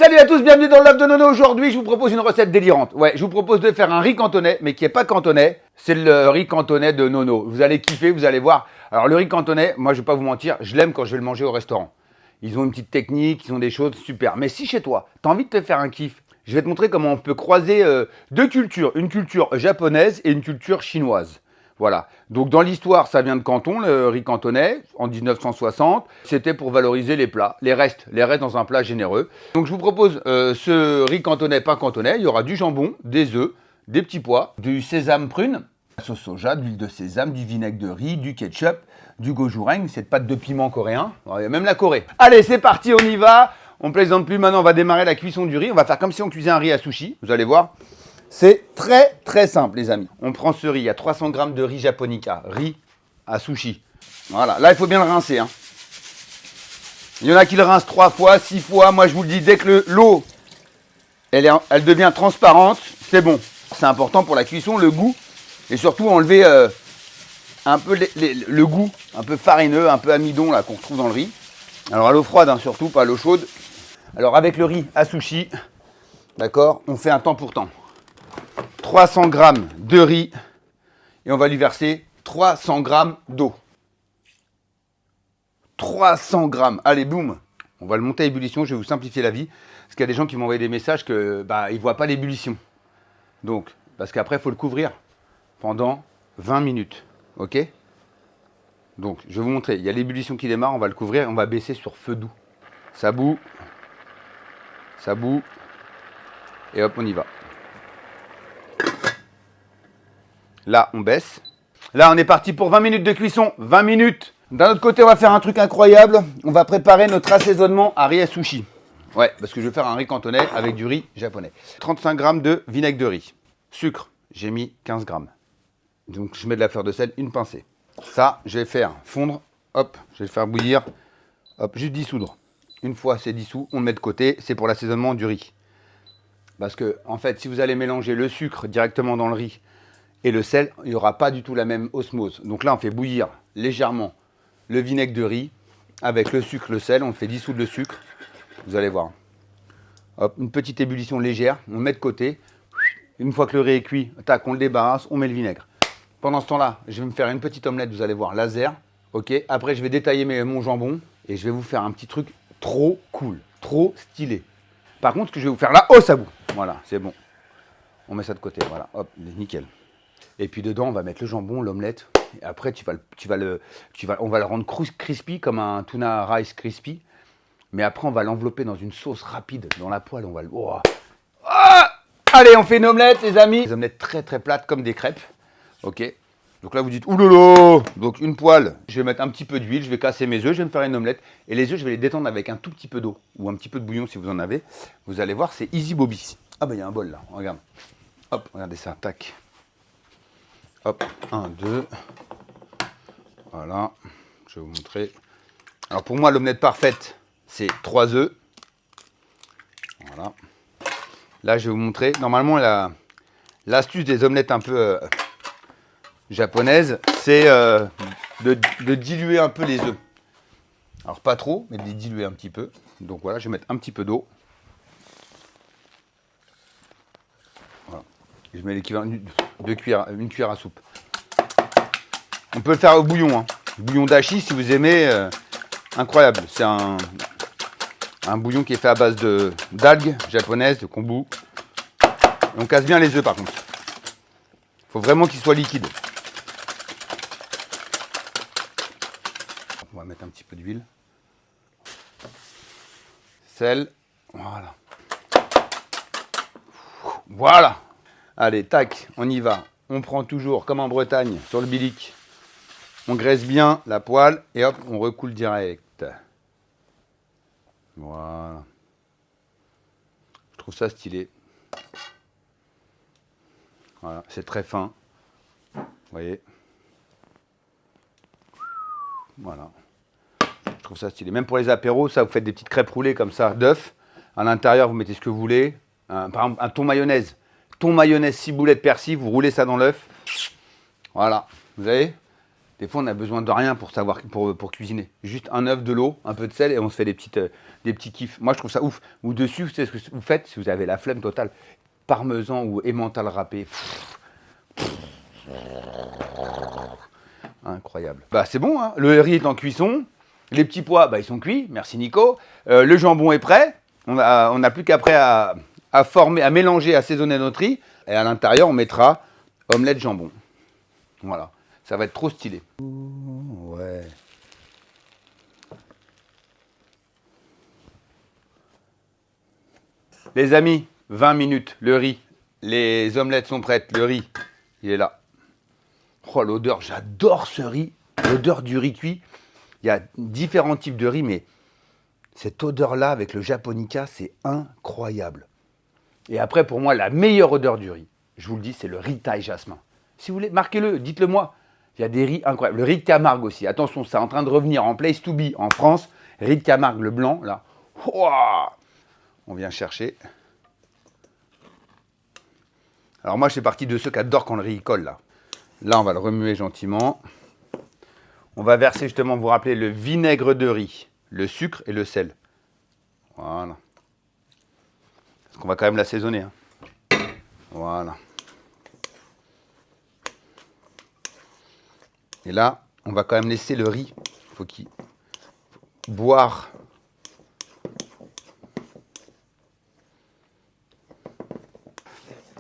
Salut à tous, bienvenue dans l'œuf de Nono. Aujourd'hui, je vous propose une recette délirante. Ouais, je vous propose de faire un riz cantonais, mais qui n'est pas cantonais. C'est le riz cantonais de Nono. Vous allez kiffer, vous allez voir. Alors, le riz cantonais, moi, je vais pas vous mentir, je l'aime quand je vais le manger au restaurant. Ils ont une petite technique, ils ont des choses super. Mais si chez toi, tu as envie de te faire un kiff, je vais te montrer comment on peut croiser deux cultures. Une culture japonaise et une culture chinoise. Voilà. Donc dans l'histoire, ça vient de Canton, le riz cantonais, en 1960. C'était pour valoriser les plats, les restes dans un plat généreux. Donc je vous propose ce riz cantonais, pas cantonais. Il y aura du jambon, des œufs, des petits pois, du sésame prune, de la sauce soja, de l'huile de sésame, du vinaigre de riz, du ketchup, du gochujang, cette pâte de piment coréen. Alors, il y a même la Corée. Allez, c'est parti, on y va. On plaisante plus. Maintenant, on va démarrer la cuisson du riz. On va faire comme si on cuisait un riz à sushi. Vous allez voir. C'est très très simple les amis. On prend ce riz, il y a 300 g de riz japonica, riz à sushi. Voilà, là il faut bien le rincer. Hein. Il y en a qui le rincent 3 fois, 6 fois. Moi je vous le dis, dès que l'eau elle devient transparente, c'est bon. C'est important pour la cuisson, le goût. Et surtout enlever un peu le goût, un peu farineux, un peu amidon là qu'on retrouve dans le riz. Alors à l'eau froide hein, surtout, pas à l'eau chaude. Alors avec le riz à sushi, d'accord, on fait un temps pour temps. 300 g de riz et on va lui verser 300 g d'eau. 300 g. Allez, boum. On va le monter à ébullition. Je vais vous simplifier la vie. Parce qu'il y a des gens qui m'ont envoyé des messages que ils ne voient pas l'ébullition. Donc, parce qu'après, il faut le couvrir pendant 20 minutes. OK? Donc, je vais vous montrer. Il y a l'ébullition qui démarre. On va le couvrir et on va baisser sur feu doux. Ça bout. Ça bout. Et hop, on y va. Là, on baisse. Là, on est parti pour 20 minutes de cuisson. 20 minutes. D'un autre côté, on va faire un truc incroyable. On va préparer notre assaisonnement à riz à sushi. Ouais, parce que je vais faire un riz cantonais avec du riz japonais. 35 g de vinaigre de riz. Sucre, j'ai mis 15 g. Donc, je mets de la fleur de sel, une pincée. Ça, je vais faire fondre. Hop, je vais le faire bouillir. Hop, juste dissoudre. Une fois c'est dissous, on le met de côté. C'est pour l'assaisonnement du riz. Parce que, en fait, si vous allez mélanger le sucre directement dans le riz, et le sel, il n'y aura pas du tout la même osmose. Donc là, on fait bouillir légèrement le vinaigre de riz avec le sucre, le sel. On fait dissoudre le sucre. Vous allez voir. Hop, une petite ébullition légère. On met de côté. Une fois que le riz est cuit, tac, on le débarrasse. On met le vinaigre. Pendant ce temps-là, je vais me faire une petite omelette. Vous allez voir, laser. OK. Après, je vais détailler mon jambon. Et je vais vous faire un petit truc trop cool. Trop stylé. Par contre, ce que je vais vous faire là, oh, ça bout. Voilà, c'est bon. On met ça de côté. Voilà, hop, nickel. Et puis dedans, on va mettre le jambon, l'omelette. Et après, on va le rendre crispy comme un tuna rice crispy. Mais après, on va l'envelopper dans une sauce rapide dans la poêle. On va le. Oh. Ah, allez, on fait une omelette, les amis. Des omelettes très très plates comme des crêpes. Ok. Donc là, vous dites oulolo. Donc une poêle. Je vais mettre un petit peu d'huile. Je vais casser mes œufs. Je vais me faire une omelette. Et les œufs, je vais les détendre avec un tout petit peu d'eau ou un petit peu de bouillon si vous en avez. Vous allez voir, c'est easy bobby. Ah ben il y a un bol là. Regarde. Hop, regardez ça. Tac. Hop, 1, 2. Voilà, je vais vous montrer. Alors pour moi, l'omelette parfaite, c'est 3 œufs. Voilà. Là, je vais vous montrer. Normalement, l'astuce des omelettes un peu japonaises, c'est de diluer un peu les œufs. Alors pas trop, mais de les diluer un petit peu. Donc voilà, je vais mettre un petit peu d'eau. Voilà. Je mets l'équivalent de une cuillère à soupe. On peut le faire au bouillon, hein. Bouillon d'ashi si vous aimez, incroyable. C'est un bouillon qui est fait à base d'algues japonaises, de kombu. Et on casse bien les œufs par contre. Il faut vraiment qu'ils soient liquides. On va mettre un petit peu d'huile. Sel, voilà. Voilà. Allez, tac, on y va. On prend toujours, comme en Bretagne, sur le bilic. On graisse bien la poêle et hop, on recoule direct. Voilà. Je trouve ça stylé. Voilà, c'est très fin. Vous voyez. Voilà. Je trouve ça stylé. Même pour les apéros, ça, vous faites des petites crêpes roulées comme ça, d'œufs. À l'intérieur, vous mettez ce que vous voulez. Par exemple, un thon mayonnaise. Thon mayonnaise, ciboulette, persil, vous roulez ça dans l'œuf. Voilà. Vous avez Des fois, on a besoin de rien pour savoir pour cuisiner. Juste un œuf, de l'eau, un peu de sel et on se fait des petits kiffs. Moi, je trouve ça ouf. Ou dessus, vous savez ce que vous faites si vous avez la flemme totale. Parmesan ou emmental râpé. Incroyable. Bah, c'est bon, hein. Le riz est en cuisson. Les petits pois, bah, ils sont cuits. Merci Nico. Le jambon est prêt. On n'a plus qu'après à former, à mélanger, à assaisonner notre riz. Et à l'intérieur, on mettra omelette jambon. Voilà. Ça va être trop stylé. Ouais. Les amis, 20 minutes, le riz. Les omelettes sont prêtes, le riz, il est là. Oh, l'odeur, j'adore ce riz. L'odeur du riz cuit. Il y a différents types de riz, mais cette odeur-là avec le japonica, c'est incroyable. Et après, pour moi, la meilleure odeur du riz, je vous le dis, c'est le riz thaï jasmin. Si vous voulez, marquez-le, dites-le moi. Il y a des riz incroyables. Le riz de Camargue aussi. Attention, c'est en train de revenir en place to be en France. Riz de Camargue, le blanc, là. Ouah, on vient chercher. Alors moi, je fais partie de ceux qui adorent quand le riz colle, là. Là, on va le remuer gentiment. On va verser justement, vous vous rappelez, le vinaigre de riz, le sucre et le sel. Voilà. Parce qu'on va quand même l'assaisonner. Hein. Voilà. Et là, on va quand même laisser le riz. Il faut qu'il boire.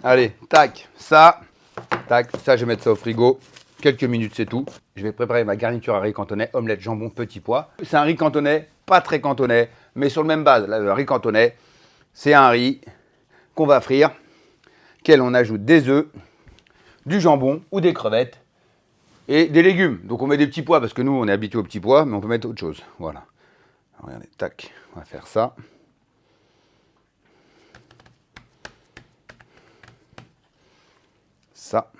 Allez, tac, ça, je vais mettre ça au frigo. Quelques minutes, c'est tout. Je vais préparer ma garniture à riz cantonais, omelette, jambon, petits pois. C'est un riz cantonais, pas très cantonais, mais sur le même base. Là, le riz cantonais, c'est un riz qu'on va frire, auquel on ajoute des œufs, du jambon ou des crevettes et des légumes. Donc on met des petits pois parce que nous, on est habitué aux petits pois, mais on peut mettre autre chose. Voilà. Alors, regardez, tac, on va faire ça. Ça.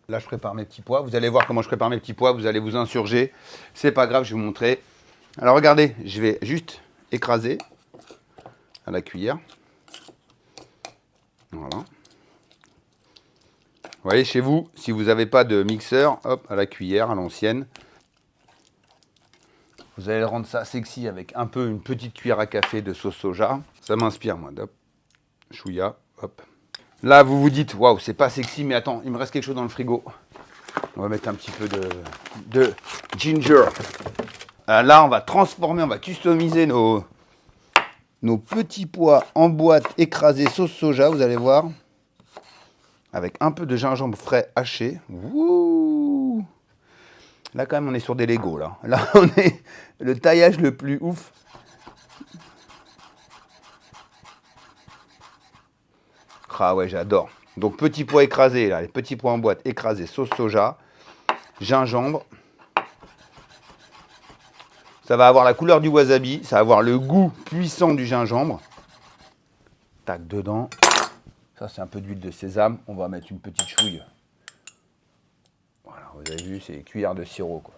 Là, je prépare mes petits pois. Vous allez voir comment je prépare mes petits pois. Vous allez vous insurger. C'est pas grave, je vais vous montrer. Alors, regardez, je vais juste écraser à la cuillère. Voilà. Vous voyez, chez vous, si vous n'avez pas de mixeur, hop, à la cuillère, à l'ancienne. Vous allez rendre ça sexy avec un peu une petite cuillère à café de sauce soja. Ça m'inspire, moi. Hop, chouïa, hop. Là, vous vous dites, waouh, c'est pas sexy, mais attends, il me reste quelque chose dans le frigo. On va mettre un petit peu de ginger. Là, on va transformer, on va customiser nos petits pois en boîte écrasés sauce soja, vous allez voir. Avec un peu de gingembre frais haché. Wouh! Là, quand même, on est sur des Legos, là. Là, on est le taillage le plus ouf. Ah ouais, j'adore. Donc, petits pois écrasés, là, les petits pois en boîte écrasés, sauce soja, gingembre. Ça va avoir la couleur du wasabi, ça va avoir le goût puissant du gingembre. Tac, dedans. Ça, c'est un peu d'huile de sésame. On va mettre une petite chouille. Voilà, vous avez vu, c'est des cuillères de sirop, quoi.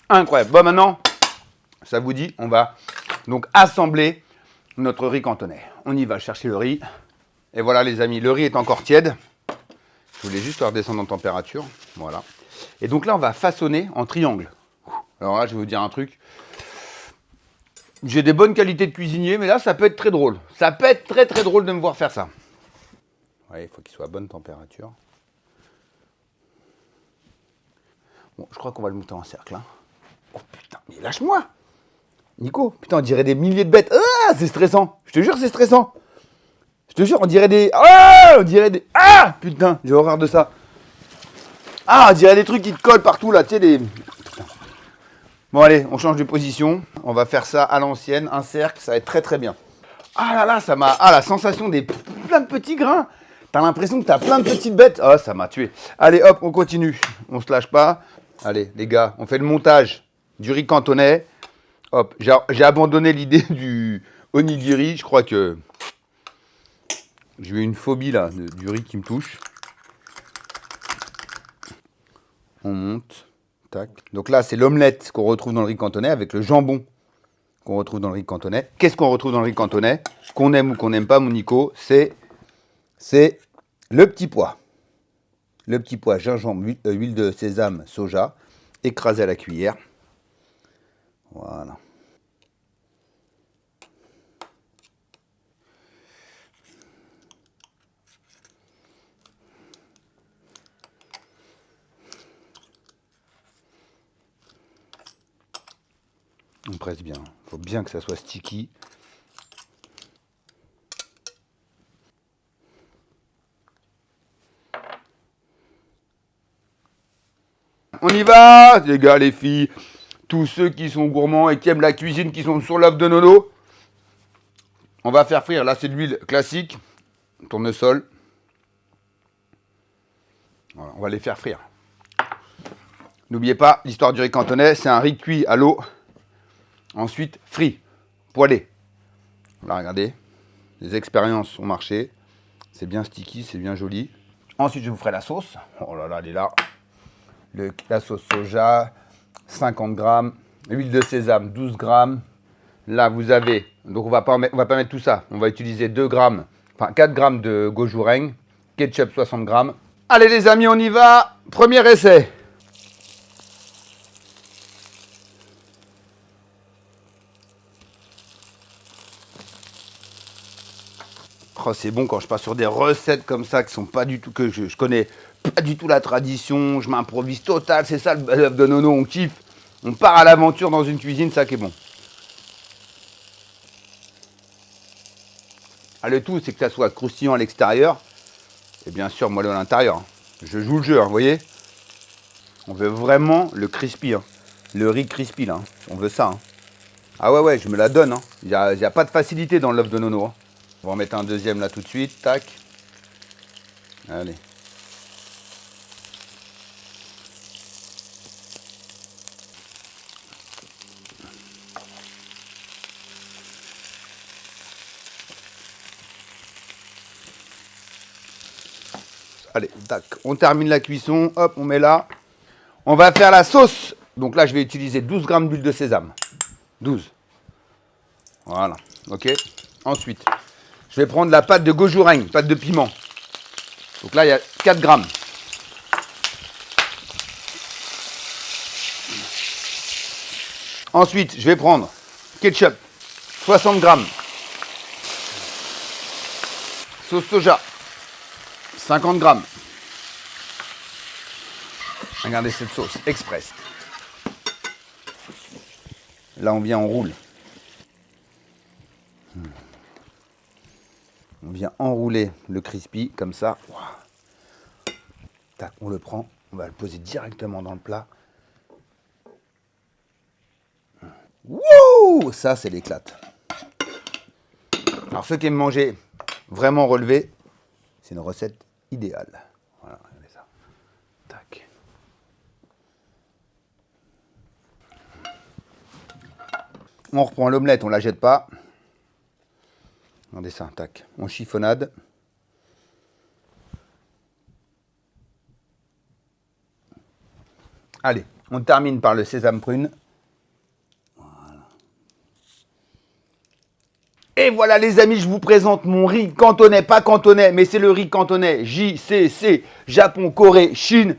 Incroyable. Bon, maintenant, ça vous dit, on va donc assembler notre riz cantonais. On y va chercher le riz. Et voilà, les amis, le riz est encore tiède. Je voulais juste le redescendre en température. Voilà. Et donc là, on va façonner en triangle. Alors là, je vais vous dire un truc. J'ai des bonnes qualités de cuisinier, mais là, ça peut être très drôle. Ça peut être très, très drôle de me voir faire ça. Ouais, il faut qu'il soit à bonne température. Bon, je crois qu'on va le monter en cercle. Hein. Oh putain, mais lâche-moi! Nico, putain, on dirait des milliers de bêtes. Ah, c'est stressant. Je te jure, c'est stressant. Je te jure, on dirait des... Ah, on dirait des... Ah, putain, j'ai horreur de ça. Ah, on dirait des trucs qui te collent partout, là, tu sais, des... Putain. Bon, allez, on change de position. On va faire ça à l'ancienne, un cercle, ça va être très, très bien. Ah là là, ça m'a... Ah, la sensation des plein de petits grains. T'as l'impression que t'as plein de petites bêtes. Ah, ça m'a tué. Allez, hop, on continue. On se lâche pas. Allez, les gars, on fait le montage du riz cantonais. Hop, j'ai abandonné l'idée du onigiri. Je crois que j'ai eu une phobie là du riz qui me touche. On monte. Tac. Donc là, c'est l'omelette qu'on retrouve dans le riz cantonais avec le jambon qu'on retrouve dans le riz cantonais. Qu'est-ce qu'on retrouve dans le riz cantonais? Qu'on aime ou qu'on n'aime pas, mon Nico, c'est le petit pois. Le petit pois, gingembre, huile de sésame, soja, écrasé à la cuillère. Voilà. On presse bien. Il faut bien que ça soit sticky. On y va, les gars, les filles. Tous ceux qui sont gourmands et qui aiment la cuisine, qui sont sur l'œuf de Nono. On va faire frire. Là, c'est de l'huile classique. Tournesol. Voilà, on va les faire frire. N'oubliez pas, l'histoire du riz cantonais, c'est un riz cuit à l'eau. Ensuite, frit, poêlé. Là, regardez. Les expériences ont marché. C'est bien sticky, c'est bien joli. Ensuite, je vous ferai la sauce. Oh là là, elle est là. La sauce soja, 50 grammes. L'huile de sésame, 12 grammes. Là, vous avez... Donc, on va pas mettre tout ça. On va utiliser 2 grammes, enfin 4 grammes de gochujang. Ketchup, 60 grammes. Allez, les amis, on y va. Premier essai. Oh, c'est bon quand je passe sur des recettes comme ça qui sont pas du tout, que je connais pas du tout la tradition, je m'improvise total, c'est ça l'œuf de Nono, on kiffe. On part à l'aventure dans une cuisine, ça qui est bon. Ah, le tout, c'est que ça soit croustillant à l'extérieur et bien sûr moelleux à l'intérieur. Je joue le jeu, vous voyez. On veut vraiment le crispy, hein. Le riz crispy là, hein. On veut ça. Hein. Ah ouais, je me la donne. Il n'y a pas de facilité dans l'œuf de Nono. Hein. On va en mettre un deuxième là tout de suite, tac. Allez. Allez, tac, on termine la cuisson, hop, on met là. On va faire la sauce. Donc là, je vais utiliser 12 grammes d'huile de sésame. 12. Voilà, ok. Ensuite, je vais prendre la pâte de gochujang, pâte de piment. Donc là, il y a 4 grammes. Ensuite, je vais prendre ketchup, 60 grammes. Sauce soja, 50 grammes. Regardez cette sauce express. Là, on vient, on roule. On vient enrouler le crispy comme ça. Tac, on le prend, on va le poser directement dans le plat. Wouh! Ça, c'est l'éclate. Alors, ceux qui aiment manger vraiment relevé, c'est une recette idéale. Voilà, regardez ça. Tac. On reprend l'omelette, on ne la jette pas. Regardez ça, tac. On chiffonnade. Allez, on termine par le sésame prune. Voilà. Et voilà les amis, je vous présente mon riz cantonais, pas cantonais, mais c'est le riz cantonais JCC, Japon, Corée, Chine,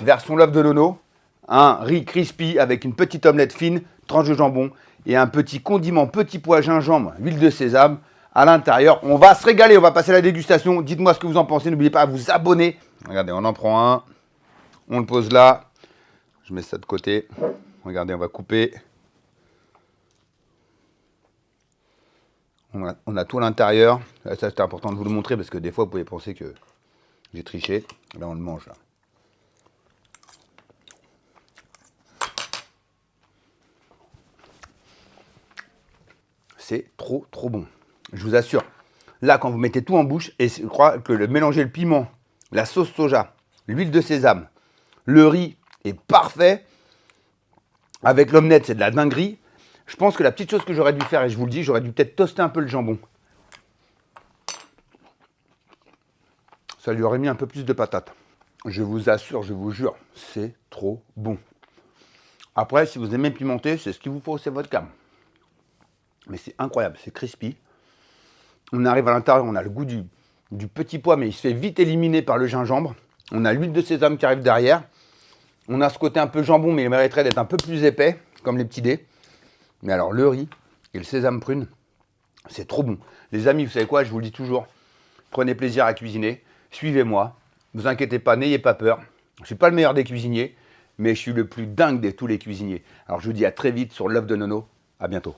version l'œuf de Nono. Un riz crispy avec une petite omelette fine, tranche de jambon et un petit condiment, petit pois, gingembre, huile de sésame à l'intérieur. On va se régaler, on va passer à la dégustation. Dites-moi ce que vous en pensez, n'oubliez pas à vous abonner. Regardez, on en prend un, on le pose là. Je mets ça de côté. Regardez, on va couper. On a tout à l'intérieur. Ça, c'était important de vous le montrer parce que des fois, vous pouvez penser que j'ai triché. Là, on le mange. Là. C'est trop, trop bon. Je vous assure. Là, quand vous mettez tout en bouche, et je crois que mélanger le piment, la sauce soja, l'huile de sésame, le riz est parfait. Avec l'omelette, c'est de la dinguerie. Je pense que la petite chose que j'aurais dû faire, et je vous le dis, j'aurais dû peut-être toaster un peu le jambon. Ça lui aurait mis un peu plus de patates. Je vous assure, je vous jure, c'est trop bon. Après, si vous aimez pimenté, c'est ce qu'il vous faut, c'est votre gamme. Mais c'est incroyable, c'est crispy. On arrive à l'intérieur, on a le goût du petit pois, mais il se fait vite éliminer par le gingembre. On a l'huile de sésame qui arrive derrière. On a ce côté un peu jambon, mais il mériterait d'être un peu plus épais, comme les petits dés. Mais alors, le riz et le sésame prune, c'est trop bon. Les amis, vous savez quoi, je vous le dis toujours, prenez plaisir à cuisiner, suivez-moi, ne vous inquiétez pas, n'ayez pas peur. Je ne suis pas le meilleur des cuisiniers, mais je suis le plus dingue de tous les cuisiniers. Alors, je vous dis à très vite sur l'œuf de Nono. À bientôt.